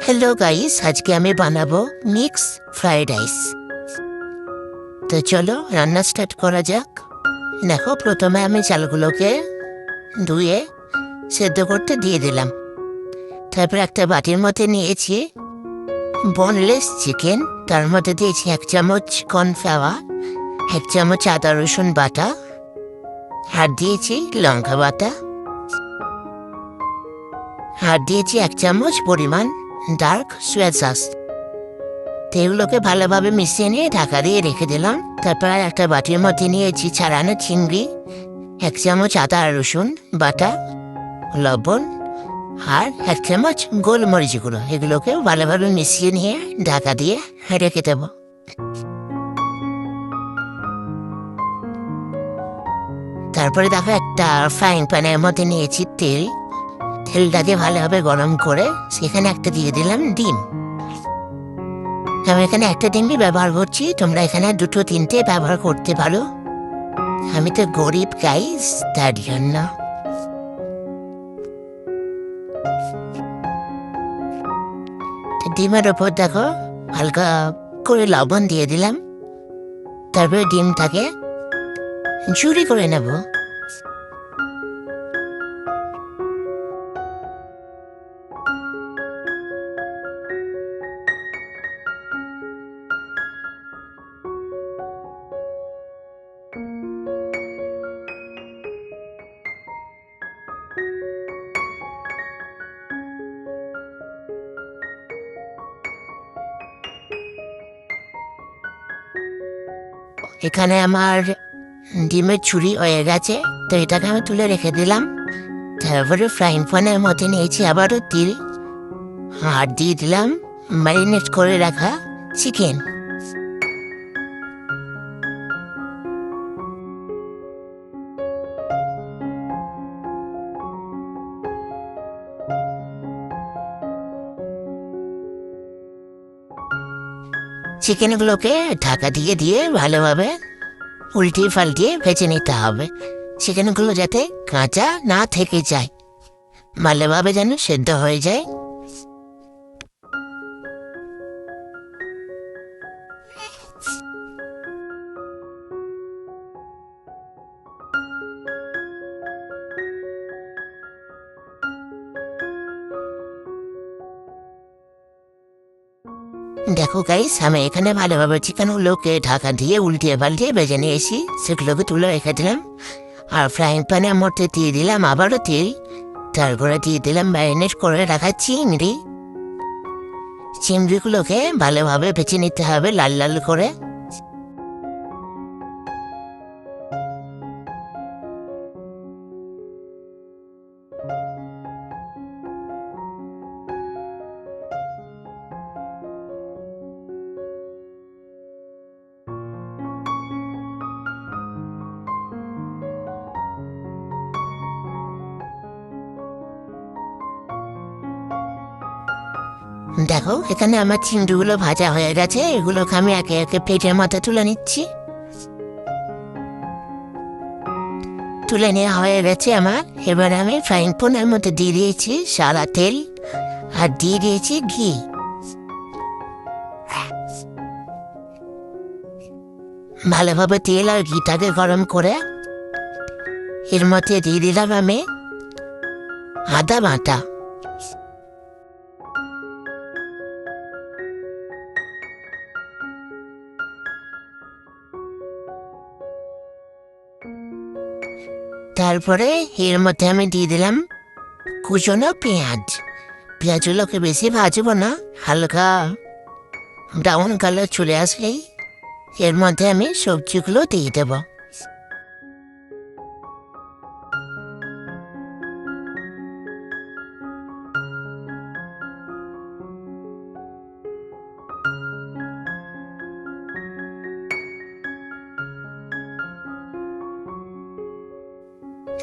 Hello guys, আজকে আমি বানাবো মিক্স ফ্রাইড রাইস। তো চলো রান্না স্টার্ট করা যাক। দেখো, প্রথমে আমি চালগুলোকে ধুয়ে সেদ্ধ করতে দিয়ে দিলাম। তারপর একটা বাটির মধ্যে নিয়েছি বোনলেস চিকেন। তার মধ্যে দিয়েছি 1 চামচ কর্নফ্লাওয়ার, 1 চামচ আদা রসুন বাটা, আর দিয়েছি লঙ্কা বাটা, আর দিয়েছি 1 চামচ পরিমাণ ডার্ক সোয়া সস। তো এগুলোকে ভালোভাবে মিশিয়ে নিয়ে ঢাকা দিয়ে রেখে দিলাম। তারপর একটা বাটির মধ্যে নিয়েছি ছাড়ানো চিংড়ি, 1 চামচ আদা রসুন বাটা, লবণ, আর 1 চামচ গোলমরিচ গুঁড়ো। এগুলোকে ভালোভাবে মিশিয়ে নিয়ে ঢাকা দিয়ে রেখে দেব। তারপরে দেখো, একটা ফ্রাইং প্যানের মধ্যে নিয়েছি তেল। তেলটাকে ভালোভাবে গরম করে সেখানে একটা দিয়ে দিলাম ডিম। আমি এখানে একটা ডিমই ব্যবহার করছি, তোমরা এখানে 2-3টে ব্যবহার করতে পারো। আমি তো গরিব গাইস, তার জন্য। ডিমের ওপর দেখো হালকা করে লবণ দিয়ে দিলাম। তারপরে ডিমটাকে ঝুরি করে নেব। এখানে আমার ডিমের ঝুরি হয়ে গেছে, তো এটাকে আমি তুলে রেখে দিলাম। তারপরে ফ্রাইং প্যানের মধ্যে নিয়েছি আবারও তেল, আর দিয়ে দিলাম ম্যারিনেট করে রাখা চিকেন। চিকেনগুলোকে ঢাকা দিয়ে দিয়ে ভালোভাবে উল্টিয়ে পাল্টিয়ে ভেজে নিতে হবে। চিকেনগুলো যাতে কাঁচা না থেকে যায়, ভালোভাবে যেন সেদ্ধ হয়ে যায়। দেখো গাইস, আমি এখানে ভালোভাবে চিকেনগুলোকে ঢাকা দিয়ে উল্টিয়ে পাল্টিয়ে ভেজে নিয়েছি। সেগুলোকে তুলে রেখে দিলাম। আর ফ্রাইং প্যানের মধ্যে দিয়ে দিলাম আবারও তেল। তারপরে দিয়ে দিলাম ম্যারিনেট করে রাখা চিংড়ি। চিংড়িগুলোকে ভালোভাবে ভেজে নিতে হবে লাল লাল করে। দেখো, এখানে আমার চিংড়িগুলো ভাজা হয়ে গেছে। এগুলোকে আমি একে একে প্লেটের মধ্যে তুলে নিচ্ছি। তুলে নেওয়া হয়ে গেছে আমার। এবার আমি ফ্রাইং প্যানের মধ্যে দিয়ে দিয়েছি সাদা তেল, আর দিয়ে দিয়েছি ঘি। ভালোভাবে তেল আর ঘিটাকে গরম করে এর মধ্যে দিয়ে দিলাম আমি আদা বাটা। তারপরে এর মধ্যে আমি দিয়ে দিলাম কুচনো পেঁয়াজ। পেঁয়াজগুলোকে বেশি ভাজবো না, হালকা ব্রাউন কালার চলে আসলেই এর মধ্যে আমি সবজিগুলো দিয়ে দেব।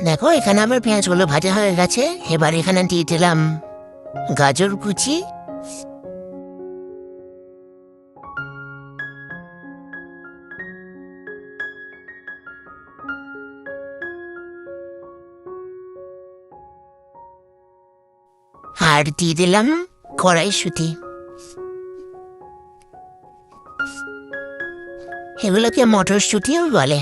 দেখো, এখানে আমার পেঁয়াজগুলো ভাজা হয়ে গেছে। এবার এখানে দিয়ে দিলাম গাজর কুচি, আর দিয়ে দিলাম কড়াইশুঁটি, এগুলোকে মটরশুঁটিও বলে।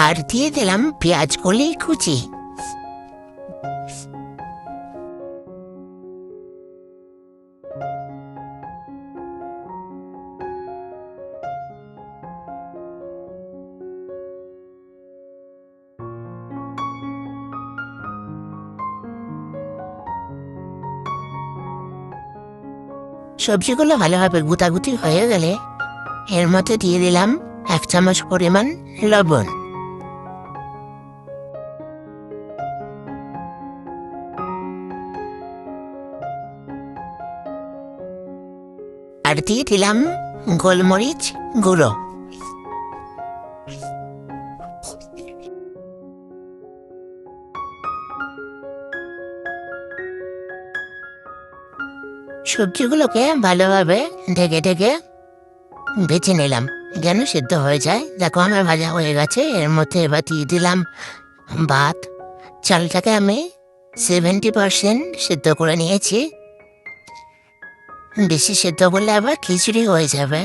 আর দিয়ে দিলাম পেঁয়াজ কলি কুচি। সবজিগুলো ভালোভাবে গুতাগুতি হয়ে গেলে এর মধ্যে দিয়ে দিলাম 1 চামচ পরিমাণ লবণ। আর দিয়ে দিলাম গোলমরিচ গুঁড়ো। সবজিগুলোকে ভালোভাবে ঢেকে ঢেকে বেছে নিলাম যেন সিদ্ধ হয়ে যায়। দেখো আমার ভাজা হয়ে গেছে। এর মধ্যে এবার দিয়ে দিলাম ভাত। চালটাকে আমি 70% সিদ্ধ করে নিয়েছি। বেশি সিদ্ধ করলে আবার খিচুড়ি হয়ে যাবে।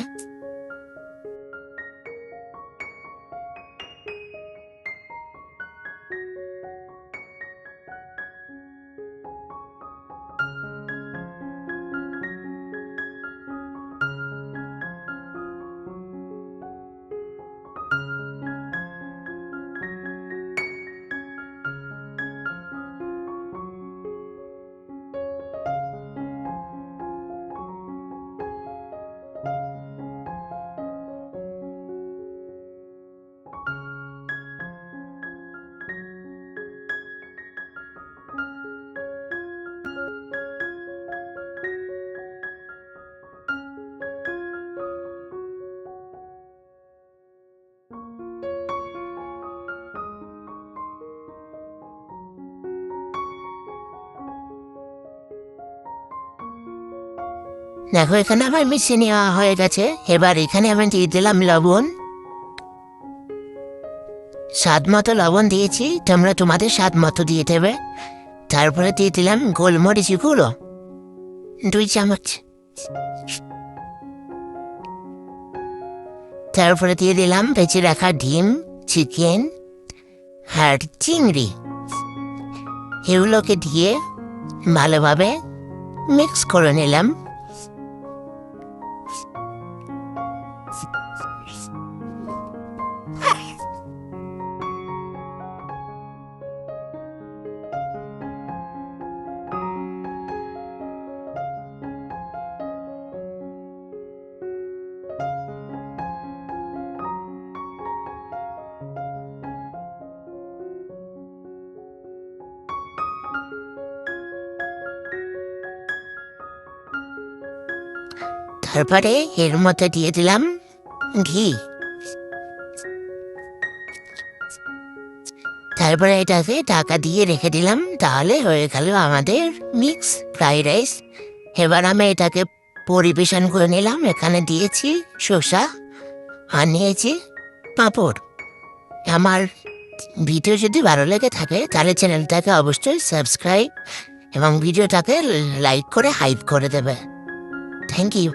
দেখো এখানে আমার মিশিয়ে নেওয়া হয়ে গেছে। এবার এখানে আমি দিয়ে দিলাম লবণ। স্বাদ মতো লবণ দিয়েছি, তোমরা তোমাদের স্বাদ মতো দিয়ে দেবে। তারপরে দিয়ে দিলাম গোলমরিচ গুঁড়ো 2 চামচ। তারপরে দিয়ে দিলাম বেঁচে রাখা ডিম, চিকেন আর চিংড়ি। এগুলোকে দিয়ে ভালোভাবে মিক্স করে নিলাম। তারপরে এর মধ্যে দিয়ে দিলাম ঘি। তারপরে এটাকে ঢাকা দিয়ে রেখে দিলাম। তাহলে হয়ে গেল আমাদের মিক্স ফ্রাইড রাইস। এবার আমি এটাকে পরিবেশন করে নিলাম। এখানে দিয়েছি শসা আর নিয়েছি পাঁপড়। আমার ভিডিও যদি ভালো লেগে থাকে তাহলে চ্যানেলটাকে অবশ্যই সাবস্ক্রাইব এবং ভিডিওটাকে লাইক করে হাইপ করে দেবে। Thank you.